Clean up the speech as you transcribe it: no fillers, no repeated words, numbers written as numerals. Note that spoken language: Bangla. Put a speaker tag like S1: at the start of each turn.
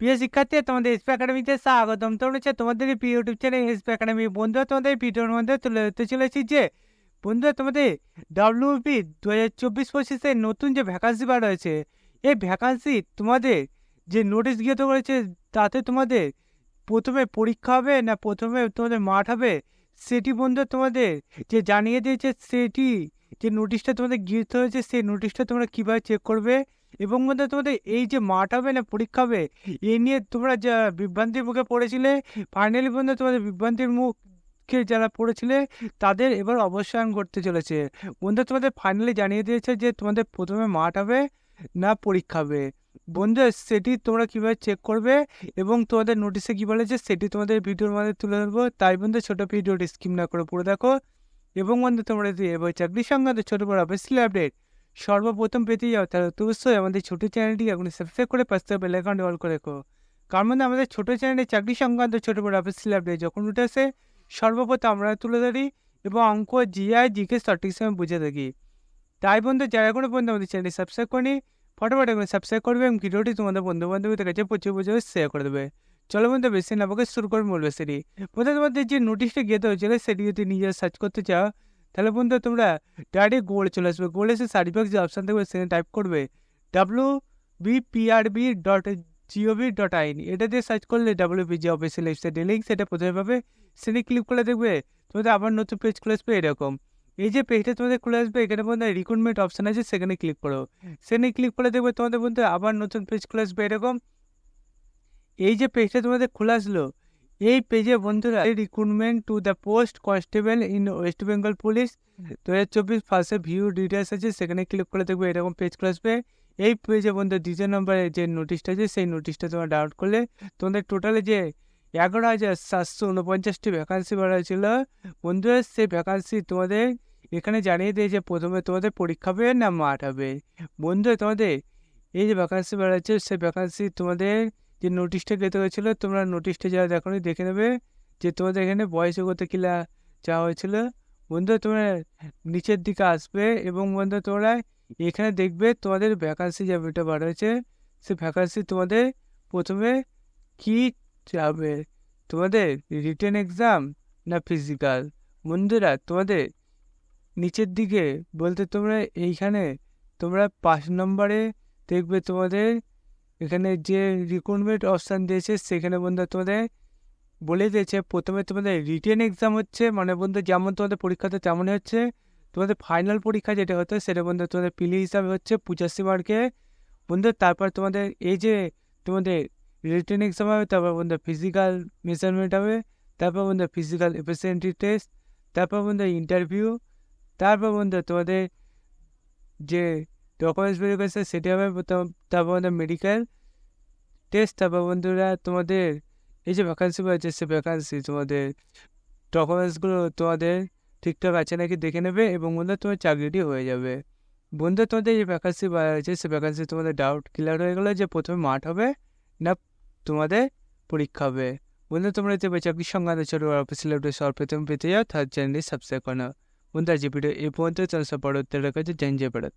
S1: প্রিয় শিক্ষার্থী, তোমাদের এসপি একাডেমিতে স্বাগতম। তোমরা হচ্ছে তোমাদের এই প্রিয় ইউটিউব চ্যানেল এসপি একাডেমি। বন্ধুরা, তোমাদের এই ভিডিওর মধ্যে তুলে ধরতে চলেছি যে বন্ধুরা, তোমাদের ডাব্লিউপি 2024-25 নতুন যে ভ্যাকান্সি বার হয়েছে, এই ভ্যাকান্সি তোমাদের যে নোটিশ গৃহীত করেছে, তাতে তোমাদের প্রথমে পরীক্ষা হবে না প্রথমে তোমাদের মাঠ হবে, সেটি বন্ধুরা তোমাদের যে জানিয়ে দিয়েছে। সেটি যে নোটিশটা তোমাদের গৃহীত হয়েছে, সেই নোটিশটা তোমরা কীভাবে চেক করবে এবং বন্ধুরা তোমাদের এই যে মাঠ হবে না পরীক্ষা হবে, এই নিয়ে তোমরা যা বিভ্রান্তির মুখে পড়েছিলে, ফাইনালি বন্ধুরা তোমাদের বিভ্রান্তির মুখে যারা পড়েছিলে তাদের এবার অবসান ঘটতে চলেছে। বন্ধুরা তোমাদের ফাইনালি জানিয়ে দিয়েছে যে তোমাদের প্রথমে মাঠ হবে না পরীক্ষা হবে। বন্ধুরা সেটি তোমরা কীভাবে চেক করবে এবং তোমাদের নোটিশে কী বলেছে সেটি তোমাদের ভিডিওর মধ্যে তুলে ধরবো। তাই বন্ধু ছোটো ভিডিওটি স্কিপ না করে পুরো দেখো। এবং বন্ধু তোমরা যদি এবার চাকরি সংক্রান্ত ছোটো বড় অফিসিয়াল আপডেট সর্বপ্রথম পেতে যাও, তাহলে অবশ্যই আমাদের ছোটো চ্যানেলটি এখন সাবস্ক্রাইব করে পাশে বেল আইকনটি অল করে রেখো। কারণ মানে আমাদের ছোটো চ্যানেলে চাকরি সংক্রান্ত ছোটো বড় অফিসিয়াল আপডেট যখন উঠে আসে সর্বপ্রথম আমরা তুলে ধরি এবং অঙ্ক, জিআই, জিকে সঠিক সময় বুঝে থাকি। তাই বন্ধু যারা এখনো পর্যন্ত আমাদের চ্যানেলটি সাবস্ক্রাইব করেনি, ফটোফট এখন সাবস্ক্রাইব করবে এবং ভিডিওটি তোমাদের বন্ধু বান্ধবীদের কাছে প্রচুর শেয়ার করে দেবে। চলো বন্ধু বেশি না বকে শুরু করে মূল বেশি বন্ধু, তোমাদের যে নোটিশটা গেতে হয়েছিল সেটি যদি নিজে সার্চ করতে চাও, তাহলে বন্ধু তোমরা ডাইরেক্ট গুগলে চলে আসবে। গুগলে এসে সার্চ বক্স যে অপশান থাকবে সেখানে টাইপ করবে wbprb.gov.in। এটা দিয়ে সার্চ করলে WPG অফিসিয়াল ওয়েবসাইটের লিঙ্ক সেটা প্রথমে পাবে। সেটা ক্লিক করে দেখবে তোমাদের আবার নতুন পেজ খুলে আসবে এরকম। এই যে পেজটা তোমাদের খুলে আসবে, এখানে বন্ধু রিক্রুটমেন্ট অপশান আছে, সেখানে ক্লিক করো। সেখানে ক্লিক করে দেখবে তোমাদের বন্ধু আবার নতুন পেজ খুলে আসবে এরকম। এই যে পেজটা তোমাদের খুলে আসলো, এই পেজে বন্ধুরা recruitment to the post constable in West Bengal police 2024 ফার্স্টে ভিউ ডিটেলস আছে, সেখানে ক্লিক করে দেখবে এরকম পেজ খুলে আসবে। এই পেজে বন্ধু দ্বিতীয় নম্বরে যে নোটিশটা আছে সেই নোটিশটা তোমরা ডাউনলোড করলে তোমাদের টোটালে যে 11,749টি ভ্যাকান্সি বাড়া হয়েছিল বন্ধুরা, সেই ভ্যাকান্সি তোমাদের এখানে জানিয়ে দিয়ে যে প্রথমে তোমাদের পরীক্ষা হবে না মাঠ হবে। বন্ধুরা তোমাদের এই যে ভ্যাকান্সি বাড়া হচ্ছে সেই ভ্যাকান্সি তোমাদের যে নোটিশটা পেতে হয়েছিল, তোমরা নোটিশটা যারা দেখোনি দেখে নেবে যে তোমাদের এখানে বয়স করতে কিলা চাওয়া হয়েছিল। বন্ধু তোমরা নিচের দিকে আসবে এবং বন্ধু তোমরা এখানে দেখবে তোমাদের ভ্যাকান্সি যে বইটা বার হয়েছে, সেই ভ্যাকান্সি তোমাদের প্রথমে কি চাবে, তোমাদের রিটেন এক্সাম না ফিজিক্যাল। বন্ধুরা তোমাদের নিচের দিকে বলতে তোমরা এইখানে তোমরা 5 নম্বরে দেখবে তোমাদের এখানে যে রিক্রুটমেন্ট অপশান দিয়েছে, সেখানে বন্ধু তোমাদের বলে দিয়েছে প্রথমে তোমাদের রিটেন এক্সাম হচ্ছে, মানে বন্ধু যেমন তোমাদের পরীক্ষাতে তেমনই হচ্ছে। তোমাদের ফাইনাল পরীক্ষা যেটা হতো সেটা বন্ধু তোমাদের পিলি হিসাবে হচ্ছে 85 মার্কে বন্ধু। তারপর তোমাদের এই যে তোমাদের রিটেন এক্সাম হবে, তারপর বন্ধু ফিজিক্যাল মেজারমেন্ট হবে, তারপর বন্ধু ফিজিক্যাল এফিসিয়েন্সি টেস্ট, তারপর বন্ধু ইন্টারভিউ, তারপর বন্ধু তোমাদের যে ডকুমেন্টস ভেরিফিকেশন সেটি হবে, তারপর বন্ধু মেডিকেল টেস্ট, তারপর বন্ধুরা তোমাদের এই যে ভ্যাকান্সি রয়েছে সে ভ্যাকান্সি তোমাদের ডকুমেন্টসগুলো তোমাদের ঠিকঠাক আছে নাকি দেখে নেবে এবং বন্ধু তোমার চাকরিটি হয়ে যাবে। বন্ধু তোমাদের যে ভ্যাকান্সি বার হয়েছে সে ভ্যাকান্সি তোমাদের ডাউট ক্লিয়ার হয়ে গেলো যে প্রথমে মাঠ হবে না তোমাদের পরীক্ষা হবে। বন্ধু তোমরা যে চাকরির সংক্রান্ত ছোটো অফিসিয়াল আপডেট সর্বপ্রথম পেতে যাও, তার চ্যানেলটি সাবস্ক্রাইব করো। বন্ধু আজ ভিডিও এই পর্যন্ত, চ্যানেল পরবর্তী কাছে জয় হিন্দ, জয় ভারত।